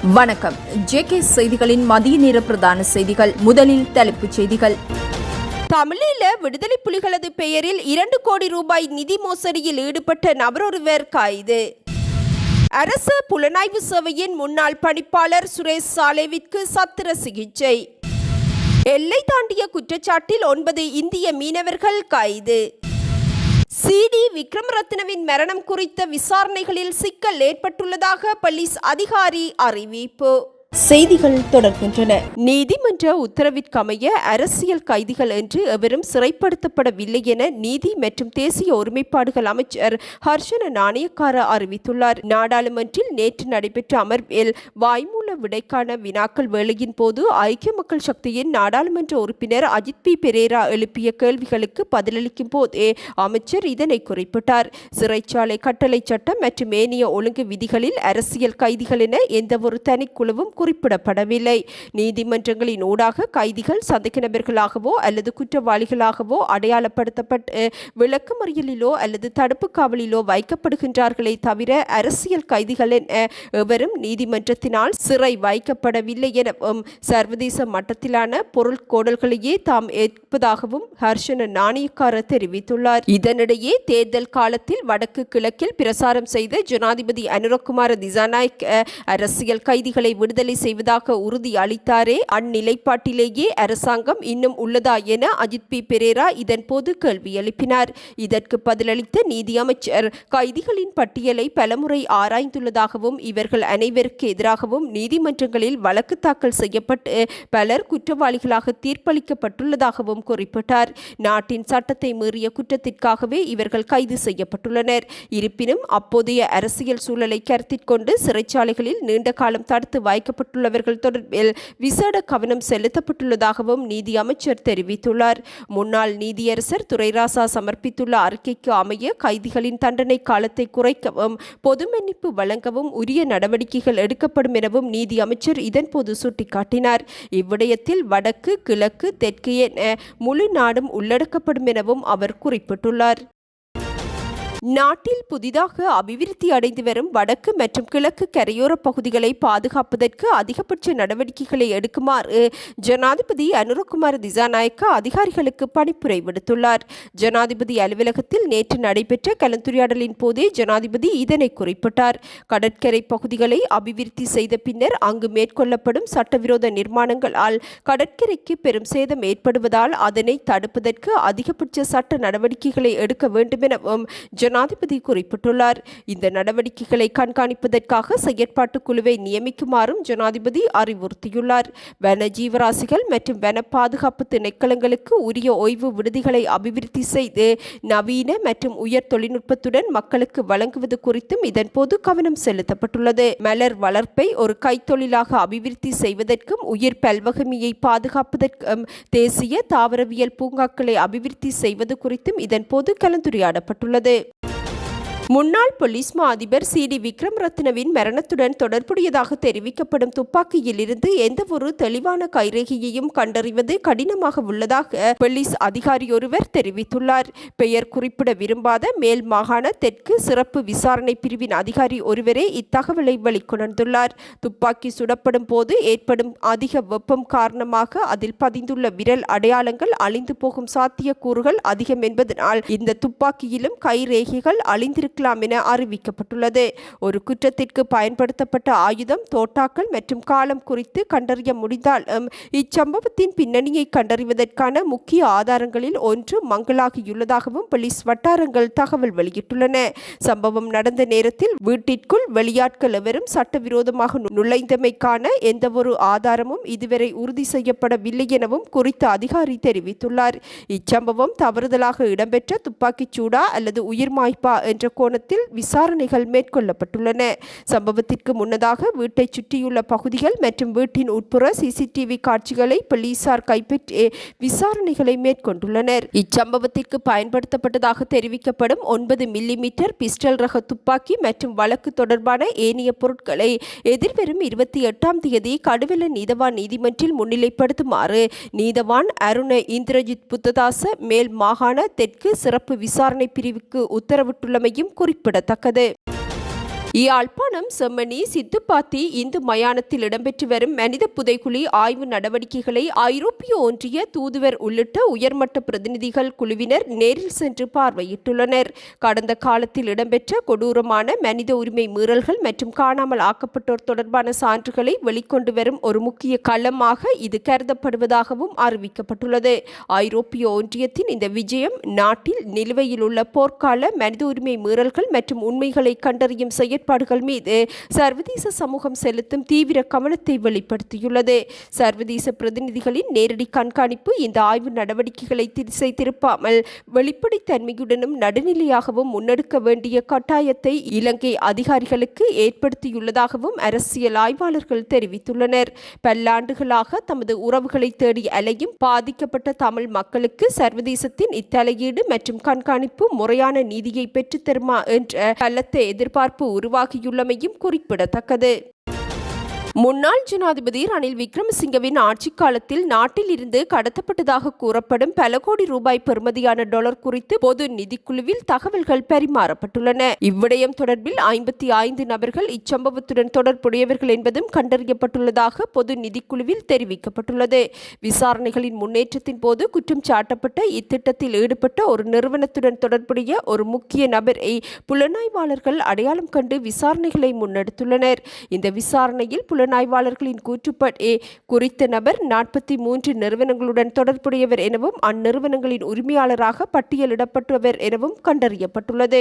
வணக்கம். ஜேகே செய்திகளின் மதிய நேர பிரதான செய்திகள். முதலில் தலைப்புச் செய்திகள். தமிழீழ விடுதலை புலிகளது பெயரில் 2 கோடி ரூபாய் நிதி மோசடியில் ஈடுபட்ட நபரொருவர் கைது. அரசு புலனாய்வு சேவையின் முன்னாள் பணிப்பாளர் சுரேஷ் சாலேவிற்கு சத்திர சிகிச்சை. எல்லை தாண்டிய குற்றச்சாட்டில் 9 இந்திய மீனவர்கள் கைது. சிடி விக்ரமரத்னவின் மரணம் குறித்த விசாரணைகளில் சிக்கல் ஏற்பட்டுள்ளதாக போலீஸ் அதிகாரி அறிவிப்பு. செய்திகள் தொடர்கின்றன. நீதிமன்ற உத்தரவிற்கமைய அரசியல் கைதிகள் என்று எவரும் சிறைப்படுத்தப்படவில்லை என நீதி மற்றும் தேசிய ஒருமைப்பாடுகள் அமைச்சர் ஹர்ஷன நாணயக்கார அறிவித்துள்ளார். நாடாளுமன்றில் நேற்று நடைபெற்ற அமர்வில் வாய்மூல விடைக்கான வினாக்கள் வேளையின் போது ஐக்கிய மக்கள் சக்தியின் நாடாளுமன்ற உறுப்பினர் அஜித் பி பெரேரா எழுப்பிய கேள்விகளுக்கு பதிலளிக்கும் போதே அமைச்சர் இதனை குறிப்பிட்டார். சிறைச்சாலை கட்டளை சட்டம் மற்றும் ஏனைய ஒழுங்கு விதிகளில் அரசியல் கைதிகள் என எந்தவொரு தனிக்குழுவும் குறிப்பிடப்படவில்லை. நீதிமன்றங்களின் ஊடாக கைதிகள் சந்தேக நபர்களாகவோ அல்லது குற்றவாளிகளாகவோ அடையாளப்படுத்தப்பட்டு விளக்கமறியலிலோ அல்லது தடுப்பு காவலிலோ வைக்கப்படுகின்றார்களே தவிர அரசியல் கைதிகள் என எவரும் நீதிமன்றத்தினால் சிறை வைக்கப்படவில்லை எனவும் சர்வதேச மட்டத்திலான பொருள் கோடல்களையே தாம் ஏற்பதாகவும் ஹர்ஷன நாணயக்கார தெரிவித்துள்ளார். இதனிடையே தேர்தல் காலத்தில் வடக்கு கிழக்கில் பிரசாரம் செய்த ஜனாதிபதி அனுரகுமார திசாநாயக்க அரசியல் கைதிகளை விடுதலை செய்வதாக உறுதி அளித்தாரே, அந்நிலைப்பாட்டிலேயே அரசாங்கம் இன்னும் உள்ளதா என அஜித் பி பெரேரா இதன் போது கேள்வி எழுப்பினார். இதற்கு பதிலளித்த நீதி அமைச்சர் கைதிகளின் பட்டியலை பலமுறை ஆராய்ந்துள்ளதாகவும் இவர்கள் அனைவருக்கு எதிராகவும் நீதிமன்றங்களில் வழக்கு தாக்கல் செய்யப்பட்டு பலர் குற்றவாளிகளாக தீர்ப்பளிக்கப்பட்டுள்ளதாகவும் குறிப்பிட்டார். நாட்டின் சட்டத்தை மீறிய குற்றத்திற்காகவே இவர்கள் கைது செய்யப்பட்டுள்ளனர். இருப்பினும் அப்போதைய அரசியல் சூழலை கருத்தில் கொண்டு சிறைச்சாலைகளில் நீண்ட காலம் தடுத்து வைக்கப்பட்டுள்ளவர்கள் தொடர்பில் விசேட கவனம் செலுத்தப்பட்டுள்ளதாகவும் நீதி அமைச்சர் தெரிவித்துள்ளார். முன்னாள் நீதியரசர் துரைராசா சமர்ப்பித்துள்ள அறிக்கைக்கு அமைய கைதிகளின் தண்டனை காலத்தை குறைக்கவும் பொது மன்னிப்பு வழங்கவும் உரிய நடவடிக்கைகள் எடுக்கப்படும் எனவும் நீதி அமைச்சர் இதன்போது சுட்டிக்காட்டினார். இவ்விடயத்தில் வடக்கு கிழக்கு தெற்கு என முழு நாடும் உள்ளடக்கப்படும் எனவும் அவர் குறிப்பிட்டுள்ளார். நாட்டில் புதிதாக அபிவிருத்தி அடைந்து வரும் வடக்கு மற்றும் கிழக்கு கரையோர பகுதிகளை பாதுகாப்பதற்கு அதிகபட்ச நடவடிக்கைகளை எடுக்குமாறு ஜனாதிபதி அனுரகுமார திசாநாயக்க அதிகாரிகளுக்கு பணிப்புரை விடுத்துள்ளார். ஜனாதிபதி அலுவலகத்தில் நேற்று நடைபெற்ற கலந்துரையாடலின் போதே ஜனாதிபதி இதனை குறிப்பிட்டார். கடற்கரை பகுதிகளை அபிவிருத்தி செய்த பின்னர் அங்கு மேற்கொள்ளப்படும் சட்டவிரோத நிர்மாணங்களால் கடற்கரைக்கு பெரும் சேதம் ஏற்படுவதால் அதனை தடுப்பதற்கு அதிகபட்ச சட்ட நடவடிக்கைகளை எடுக்க வேண்டும் எனவும் ஜனாதிபதி குறிப்பிட்டுள்ளார். இந்த நடவடிக்கைகளை கண்காணிப்பதற்காக செயற்பாட்டு குழுவை நியமிக்குமாறும் ஜனாதிபதி அறிவுறுத்தியுள்ளார். வன ஜீவராசிகள் மற்றும் வன பாதுகாப்பு திணைக்களங்களுக்கு உரிய ஓய்வு விடுதிகளை அபிவிருத்தி செய்து நவீன மற்றும் உயர் தொழில்நுட்பத்துடன் மக்களுக்கு வழங்குவது குறித்தும் இதன்போது கவனம் செலுத்தப்பட்டுள்ளது. மலர் வளர்ப்பை ஒரு கைத்தொழிலாக அபிவிருத்தி செய்வதற்கும் உயிர் பல்வகமையை பாதுகாப்பதற்கும் தேசிய தாவரவியல் பூங்காக்களை அபிவிருத்தி செய்வது குறித்தும் இதன்போது கலந்துரையாடப்பட்டுள்ளது. முன்னாள் போலீஸ் மா அதிபர் சிடி விக்ரமரத்னவின் மரணத்துடன் தொடர்புடையதாக தெரிவிக்கப்படும் துப்பாக்கியிலிருந்து எந்தவொரு தெளிவான கைரேகையையும் கண்டறிவது கடினமாக உள்ளதாக போலீஸ் அதிகாரி ஒருவர் தெரிவித்துள்ளார். பெயர் குறிப்பிட விரும்பாத மேல் மாகாண தெற்கு சிறப்பு விசாரணை பிரிவின் அதிகாரி ஒருவரே இத்தகவலை வெளிக்கொணர்ந்துள்ளார். துப்பாக்கி சுடப்படும் போது ஏற்படும் அதிக வெப்பம் காரணமாக அதில் பதிந்துள்ள விரல் அடையாளங்கள் அழிந்து போகும் சாத்தியக்கூறுகள் அதிகம் என்பதனால் இந்த துப்பாக்கியிலும் கைரேகைகள் அழிந்திருக்க என அறிவிக்கப்பட்டுள்ளது. ஒரு குற்றத்திற்கு பயன்படுத்தப்பட்ட ஆயுதம், தோட்டாக்கள் மற்றும் காலம் குறித்து கண்டறிய முடிந்தாலும் இச்சம்பவத்தின் பின்னணியை கண்டறிவதற்கான முக்கிய ஆதாரங்களில் ஒன்று மங்கலாகியுள்ளதாகவும் போலீஸ் வட்டாரங்கள் தகவல் வெளியிட்டுள்ளன. சம்பவம் நடந்த நேரத்தில் வீட்டிற்குள் வெளியாட்கள் எவரும் சட்டவிரோதமாக நுழைந்தமைக்கான எந்தவொரு ஆதாரமும் இதுவரை உறுதி செய்யப்படவில்லை எனவும் குறித்த அதிகாரி தெரிவித்துள்ளார். இச்சம்பவம் தவறுதலாக இடம்பெற்ற துப்பாக்கிச் சூடா அல்லது உயிர் மாய்ப்பா என்ற கோணத்தில் விசாரணைகள் மேற்கொள்ளப்பட்டுள்ளன. சம்பவத்திற்கு முன்னதாக வீட்டை சுற்றியுள்ள பகுதிகள் மற்றும் வீட்டின் உட்புற சிசிடிவி காட்சிகளை போலீசார் கைப்பற்றி விசாரணைகளை மேற்கொண்டுள்ளனர். இச்சம்பவத்திற்கு பயன்படுத்தப்பட்டதாக தெரிவிக்கப்படும் 9 மில்லிமீட்டர் பிஸ்டல் ரக துப்பாக்கி மற்றும் வழக்கு தொடர்பான ஏனைய பொருட்களை எதிர்வரும் 28ஆம் தேதி கடுவெல நீதவான் நீதிமன்றில் முன்னிலைப்படுத்துமாறு நீதவான் அருண இந்திரஜித் புத்ததாச மேல் மாகாண தெற்கு சிறப்பு விசாரணை பிரிவுக்கு உத்தரவிட்டுள்ளமையும் குறிப்பிடத்தக்கது. யாழ்ப்பாணம் செம்மணி சித்துப்பாத்தி இந்து மயானத்தில் இடம்பெற்று வரும் மனித புதைக்குழி ஆய்வு நடவடிக்கைகளை ஐரோப்பிய ஒன்றிய தூதுவர் உள்ளிட்ட உயர்மட்ட பிரதிநிதிகள் குழுவினர் நேரில் சென்று பார்வையிட்டுள்ளனர். கடந்த காலத்தில் இடம்பெற்ற கொடூரமான மனித உரிமை மீறல்கள் மற்றும் காணாமல் ஆக்கப்பட்டோர் தொடர்பான சான்றுகளை வெளிக்கொண்டு வரும் ஒரு முக்கிய களமாக இது கருதப்படுவதாகவும் அறிவிக்கப்பட்டுள்ளது. ஐரோப்பிய ஒன்றியத்தின் இந்த விஜயம் நாட்டில் நிலுவையில் உள்ள போர்க்கால மனித உரிமை மீறல்கள் மற்றும் உண்மைகளை கண்டறியும் செயற்பாடுகள் மீது சர்வதேச சமூகம் செலுத்தும் தீவிர கவனத்தை வெளிப்படுத்தியுள்ளது. சர்வதேச பிரதிநிதிகளின் நேரடி கண்காணிப்பு இந்த ஆய்வு நடவடிக்கைகளை திசை திருப்பாமல் வெளிப்படைத்தன்மையுடனும் நடுநிலையாகவும் முன்னெடுக்க வேண்டிய கட்டாயத்தை இலங்கை அதிகாரிகளுக்கு ஏற்படுத்தியுள்ளதாகவும் அரசியல் ஆய்வாளர்கள் தெரிவித்துள்ளனர். பல்லாண்டுகளாக தமது உறவுகளை தேடி அலையும் பாதிக்கப்பட்ட தமிழ் மக்களுக்கு சர்வதேசத்தின் இத்தலையீடு மற்றும் கண்காணிப்பு முறையான நீதியை பெற்றுத்தருமா என்ற பலத்த எதிர்பார்ப்பு உருவாகியுள்ளமையும் குறிப்பிடத்தக்கது. முன்னாள் ஜனாதிபதி ரணில் விக்ரமசிங்கவின் ஆட்சிக் காலத்தில் நாட்டில் இருந்து கடத்தப்பட்டதாக கூறப்படும் பல கோடி ரூபாய் பெறுமதியான டாலர் குறித்து பொது நிதிக்குழுவில் தகவல்கள் பரிமாறப்பட்டுள்ளன. இவ்விடயம் தொடர்பில் 55 நபர்கள் இச்சம்பவத்துடன் தொடர்புடையவர்கள் என்பதும் கண்டறியப்பட்டுள்ளதாக பொது நிதிக்குழுவில் தெரிவிக்கப்பட்டுள்ளது. விசாரணைகளின் முன்னேற்றத்தின் போது குற்றம் சாட்டப்பட்ட இத்திட்டத்தில் ஈடுபட்ட ஒரு நிறுவனத்துடன் தொடர்புடைய ஒரு முக்கிய நபரை புலனாய்வாளர்கள் அடையாளம் கண்டு விசாரணைகளை முன்னெடுத்துள்ளனர். இந்த விசாரணையில் புலனாய்வாளர்களின் கூற்றுப்படி குறித்த நபர் 43 நிறுவனங்களுடன் தொடர்புடையவர் எனவும் அந்நிறுவனங்களின் உரிமையாளராக பட்டியலிடப்பட்டவர் எனவும் கண்டறியப்பட்டுள்ளது.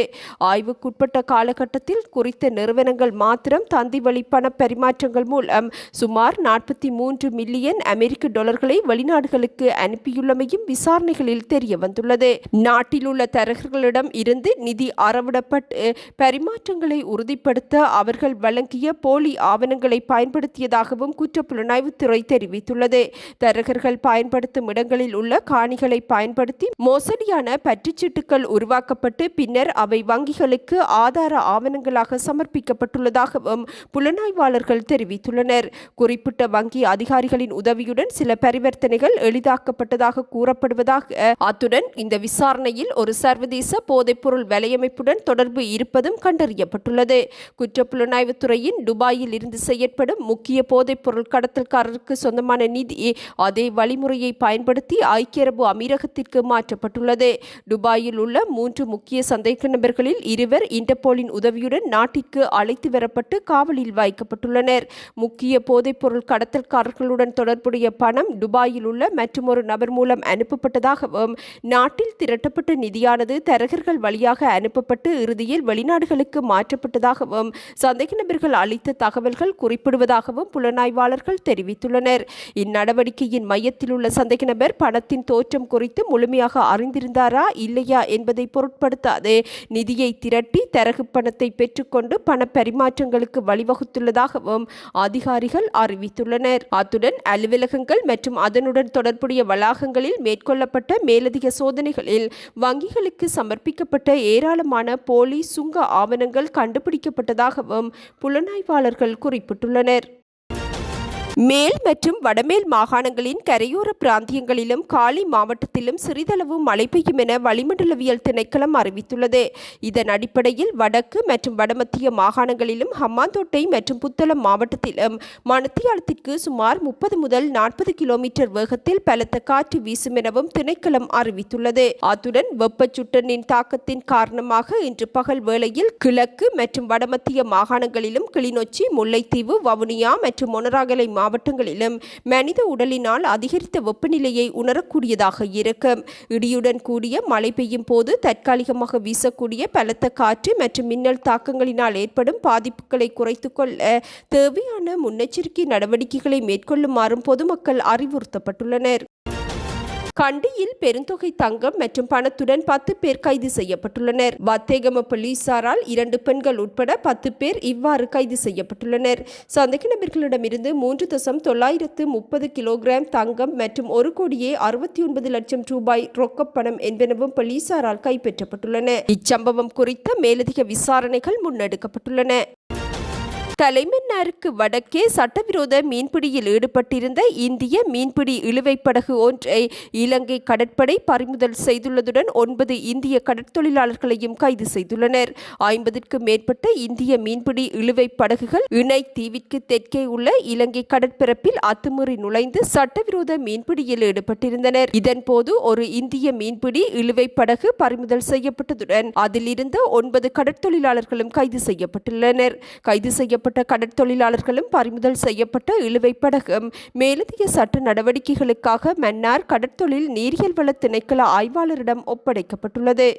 ஆய்வுக்குட்பட்ட காலகட்டத்தில் குறித்த நிறுவனங்கள் மாத்திரம் தந்தி வழி பண பரிமாற்றங்கள் மூலம் சுமார் 43 மில்லியன் அமெரிக்க டாலர்களை வெளிநாடுகளுக்கு அனுப்பியுள்ளமையும் விசாரணைகளில் தெரிய வந்துள்ளது. நாட்டில் உள்ள தரகர்களிடம் இருந்து நிதி அறவிடப்பட்டு பரிமாற்றங்களை உறுதிப்படுத்த அவர்கள் வழங்கிய போலி ஆவணங்களை பயன்படுத்தியதாகவும் குற்றப்புலனாய்வுத்துறை தெரிவித்துள்ளது. தரகர்கள் பயன்படுத்தும் இடங்களில் உள்ள காணிகளை பயன்படுத்தி மோசடியான பற்றுச்சீட்டுகள் உருவாக்கப்பட்டு பின்னர் அவை வங்கிகளுக்கு ஆதார ஆவணங்களாக சமர்ப்பிக்கப்பட்டுள்ளதாகவும் புலனாய்வாளர்கள் தெரிவித்துள்ளனர். குறிப்பிட்ட வங்கி அதிகாரிகளின் உதவியுடன் சில பரிவர்த்தனைகள் எளிதாக்கப்பட்டதாக கூறப்படுவதாக அத்துடன் இந்த விசாரணையில் ஒரு சர்வதேச போதைப்பொருள் வலையமைப்புடன் தொடர்பு இருப்பதும் கண்டறியப்பட்டுள்ளது. குற்றப்புலனாய்வுத்துறையின் துபாயில் இருந்து செயற்படும் முக்கிய போதைப் பொருள் கடத்தல்காரருக்கு சொந்தமான நிதி அதே வழிமுறையை பயன்படுத்தி ஐக்கிய அரபு அமீரகத்திற்கு மாற்றப்பட்டுள்ளது. துபாயில் உள்ள 3 முக்கிய சந்தேக நபர்களில் 2 இன்டர்போலின் உதவியுடன் நாட்டிற்கு அழைத்து வரப்பட்டு காவலில் வைக்கப்பட்டுள்ளனர். முக்கிய போதைப் பொருள் கடத்தல்காரர்களுடன் தொடர்புடைய பணம் துபாயில் உள்ள மற்றொரு நபர் மூலம் அனுப்பப்பட்டதாகவும் நாட்டில் திரட்டப்பட்ட நிதியானது தரகர்கள் வழியாக அனுப்பப்பட்டு இறுதியில் வெளிநாடுகளுக்கு மாற்றப்பட்டதாகவும் சந்தேக நபர்கள் அளித்த தகவல்கள் குறிப்பிடுவதாகவும் புலனாய்வாளர்கள் தெரிவித்துள்ளனர். இந்நடவடிக்கையின் மையத்தில் உள்ள சந்தேக நபர் பணத்தின் தோற்றம் குறித்து முழுமையாக அறிந்திருந்தாரா இல்லையா என்பதை பொருட்படுத்தாது நிதியை திரட்டி தரகு பணத்தை பெற்றுக்கொண்டு பண பரிமாற்றங்களுக்கு வழிவகுத்துள்ளதாகவும் அதிகாரிகள் அறிவித்துள்ளனர். அத்துடன் அலுவலகங்கள் மற்றும் அதனுடன் தொடர்புடைய வளாகங்களில் மேற்கொள்ளப்பட்ட மேலதிக சோதனைகளில் வங்கிகளுக்கு சமர்ப்பிக்கப்பட்ட ஏராளமான போலி சுங்க ஆவணங்கள் கண்டுபிடிக்கப்பட்டதாகவும் புலனாய்வாளர்கள் குறிப்பிட்டுள்ளனர். மேல் மற்றும் வடமேல் மாகாணங்களின் கரையோர பிராந்தியங்களிலும் காலி மாவட்டத்திலும் சிறிதளவு மழை பெய்யும் என வளிமண்டலவியல் திணைக்களம் அறிவித்துள்ளது. இதன் அடிப்படையில் வடக்கு மற்றும் வடமத்திய மாகாணங்களிலும் ஹம்பாந்தோட்டை மற்றும் புத்தளம் மாவட்டத்திலும் மணித்தியாலத்திற்கு சுமார் 30 முதல் 40 கிலோமீட்டர் வேகத்தில் பலத்த காற்று வீசும் எனவும் திணைக்களம் அறிவித்துள்ளது. அத்துடன் வெப்பச்சுட்டனின் தாக்கத்தின் காரணமாக இன்று பகல் வேளையில் கிழக்கு மற்றும் வடமத்திய மாகாணங்களிலும் கிளிநொச்சி, முல்லைத்தீவு, வவுனியா மற்றும் மொனராகலை மாவட்டங்களிலும் மனித உடலினால் அதிகரித்த வெப்பநிலையை உணரக்கூடியதாக இருக்கும். இடியுடன் கூடிய மழை பெய்யும் போது தற்காலிகமாக வீசக்கூடிய பலத்த காற்று மற்றும் மின்னல் தாக்கங்களினால் ஏற்படும் பாதிப்புகளை குறைத்துக் கொள்ள தேவையான முன்னெச்சரிக்கை நடவடிக்கைகளை மேற்கொள்ளுமாறும் பொதுமக்கள் அறிவுறுத்தப்பட்டுள்ளனர். கண்டியில் பெருந்தொகை தங்கம் மற்றும் பணத்துடன் 10 பேர் கைது செய்யப்பட்டுள்ளனர். வத்தேகம போலீசாரால் 2 பெண்கள் உட்பட 10 பேர் இவ்வாறு கைது செய்யப்பட்டுள்ளனர். சந்தேக நபர்களிடமிருந்து 3,930 கிலோகிராம் தங்கம் மற்றும் 1,69 லட்சம் ரூபாய் ரொக்கப்பணம் என்பனவும் போலீசாரால் கைப்பற்றப்பட்டுள்ளன. இச்சம்பவம் குறித்த மேலதிக விசாரணைகள் முன்னெடுக்கப்பட்டுள்ளன. தலைமன்னாருக்கு வடக்கே சட்டவிரோத மீன்பிடியில் ஈடுபட்டிருந்த இந்திய மீன்பிடி இழுவைப் படகு ஒன்றை இலங்கை கடற்படை பறிமுதல் செய்துள்ளதுடன் 9 இந்திய கடற்தொழிலாளர்களையும் கைது செய்துள்ளனர். 50க்கும் மேற்பட்ட இந்திய மீன்பிடி இழுவைப் படகுகள் இணை தீவிற்கு தெற்கே உள்ள இலங்கை கடற்பரப்பில் அத்துமீறி நுழைந்து சட்டவிரோத மீன்பிடியில் ஈடுபட்டிருந்தனர். இதன்போது ஒரு இந்திய மீன்பிடி இழுவைப் படகு பறிமுதல் செய்யப்பட்டதுடன் அதில் இருந்த 9 கடற்தொழிலாளர்களும் கைது செய்யப்பட்டுள்ளனர். கைது செய்யப்பட்ட கடற்தொழிலாளர்களும் பறிமுதல் செய்யப்பட்ட இழுவைப் படகும் மேலதிக சட்ட நடவடிக்கைகளுக்காக மன்னார் கடற்தொழில் நீரியல் வள திணைக்கள ஆய்வாளரிடம் ஒப்படைக்கப்பட்டுள்ளது.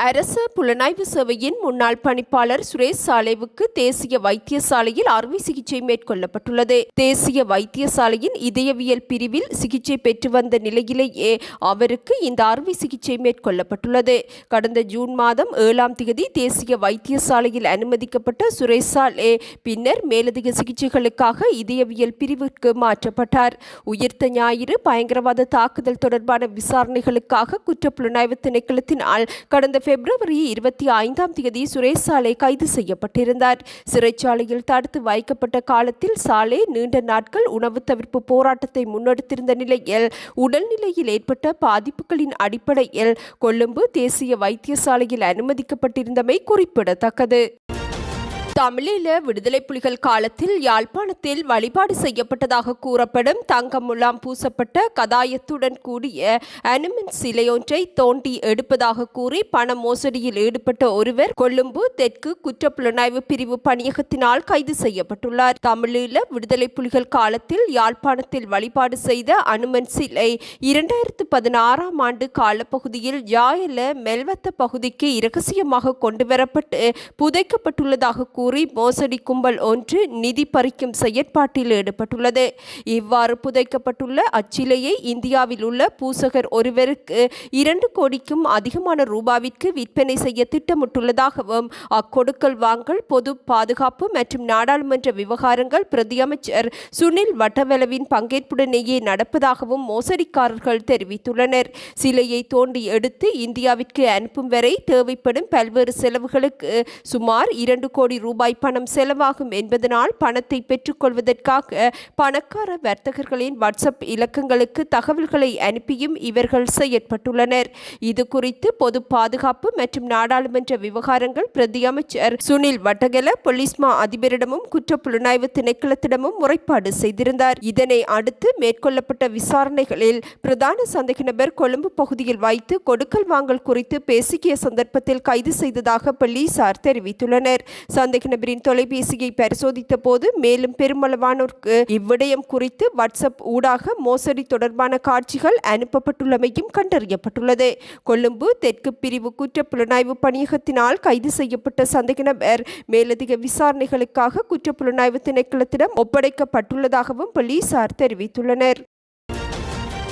அரசு புலனாய்வு சேவையின் முன்னாள் பணிப்பாளர் சுரேஷ் சாலேவுக்கு தேசிய வைத்தியசாலையில் அறுவை சிகிச்சை மேற்கொள்ளப்பட்டுள்ளது. தேசிய வைத்தியசாலையின் இதயவியல் பிரிவில் சிகிச்சை பெற்று வந்த நிலையிலேயே அவருக்கு இந்த அறுவை சிகிச்சை மேற்கொள்ளப்பட்டுள்ளது. கடந்த ஜூன் மாதம் 7ஆம் தேதி தேசிய வைத்தியசாலையில் அனுமதிக்கப்பட்ட சுரேஷ் சாலே பின்னர் மேலதிக சிகிச்சைகளுக்காக இதயவியல் பிரிவுக்கு மாற்றப்பட்டார். உயிர்த்த ஞாயிறு பயங்கரவாத தாக்குதல் தொடர்பான விசாரணைகளுக்காக குற்றப்புலனாய்வு திணைக்களத்தினால் கடந்த பிப்ரவரி 25ஆம் தேதி சுரேஷ் சாலே கைது செய்யப்பட்டிருந்தார். சிறைச்சாலையில் தடுத்து வைக்கப்பட்ட காலத்தில் சாலே நீண்ட நாட்கள் உணவு தவிர்ப்பு போராட்டத்தை முன்னெடுத்திருந்த நிலையில் உடல்நிலையில் ஏற்பட்ட பாதிப்புகளின் அடிப்படையில் கொழும்பு தேசிய வைத்தியசாலையில் அனுமதிக்கப்பட்டிருந்தமை குறிப்பிடத்தக்கது. தமிழீழ விடுதலை புலிகள் காலத்தில் யாழ்ப்பாணத்தில் வழிபாடு செய்யப்பட்டதாக கூறப்படும் தங்க முலாம் பூசப்பட்ட கதாயத்துடன் கூடிய அனுமன் சிலையொன்றை தோண்டி எடுப்பதாக கூறி பண மோசடியில் ஈடுபட்ட ஒருவர் கொழும்பு தெற்கு குற்றப்புலனாய்வு பிரிவு பணியகத்தினால் கைது செய்யப்பட்டுள்ளார். தமிழீழ விடுதலை புலிகள் காலத்தில் யாழ்ப்பாணத்தில் வழிபாடு செய்த அனுமன் சிலை 2016ஆம் ஆண்டு காலப்பகுதியில் யாழ மெல்வத்த பகுதிக்கு இரகசியமாக கொண்டுவரப்பட்டு புதைக்கப்பட்டுள்ளதாக கூறி மோசடி கும்பல் ஒன்று நிதி பறிக்கும் செயற்பாட்டில் ஈடுபட்டுள்ளது. இவ்வாறு புதைக்கப்பட்டுள்ள அச்சிலையை இந்தியாவில் உள்ள பூசகர் ஒருவருக்கு 2 கோடிக்கும் அதிகமான ரூபாவிற்கு விற்பனை செய்ய திட்டமிட்டுள்ளதாகவும் அக்கொடுக்கல் வாங்கல் பொது பாதுகாப்பு மற்றும் நாடாளுமன்ற விவகாரங்கள் பிரதி அமைச்சர் சுனில் வட்டவெலவின் பங்கேற்புடனேயே நடப்பதாகவும் மோசடிக்காரர்கள் தெரிவித்துள்ளனர். சிலையை தோண்டி எடுத்து இந்தியாவிற்கு அனுப்பும் வரை தேவைப்படும் பல்வேறு செலவுகளுக்கு சுமார் 2 கோடி ரூபாய் பணம் செலவாகும் என்பதனால் பணத்தை பெற்றுக்கொள்வதற்காக பணக்கார வர்த்தகர்களின் வாட்ஸ்அப் இலக்கங்களுக்கு தகவல்களை அனுப்பியும் இவர்கள் செயற்பட்டுள்ளனர். இது குறித்து பொது பாதுகாப்பு மற்றும் நாடாளுமன்ற விவகாரங்கள் பிரதி அமைச்சர் சுனில் வட்டகல போலீஸ் மா அதிபரிடமும் குற்றப்புலனாய்வு திணைக்களத்திடமும் முறைப்பாடு செய்திருந்தார். இதனை அடுத்து மேற்கொள்ளப்பட்ட விசாரணைகளில் பிரதான சந்தேக நபர் கொழும்பு பகுதியில் வைத்து கொடுக்கல் வாங்கல் குறித்து பேசிய சந்தர்ப்பத்தில் கைது செய்ததாக போலீசார் தெரிவித்துள்ளனர். சந்தேக நபரின் தொலைபேசியை பரிசோதித்த போது மேலும் பெருமளவானோருக்கு இவ்விடயம் குறித்து வாட்ஸ்அப் ஊடாக மோசடி தொடர்பான காட்சிகள் அனுப்பப்பட்டுள்ளமையும் கண்டறியப்பட்டுள்ளது. கொழும்பு தெற்கு பிரிவு குற்றப்புலனாய்வு பணியகத்தினால் கைது செய்யப்பட்ட சந்தேக நபர் மேலதிக விசாரணைகளுக்காக குற்றப்புலனாய்வு திணைக்களத்திடம் ஒப்படைக்கப்பட்டுள்ளதாகவும் போலீசார் தெரிவித்துள்ளனர்.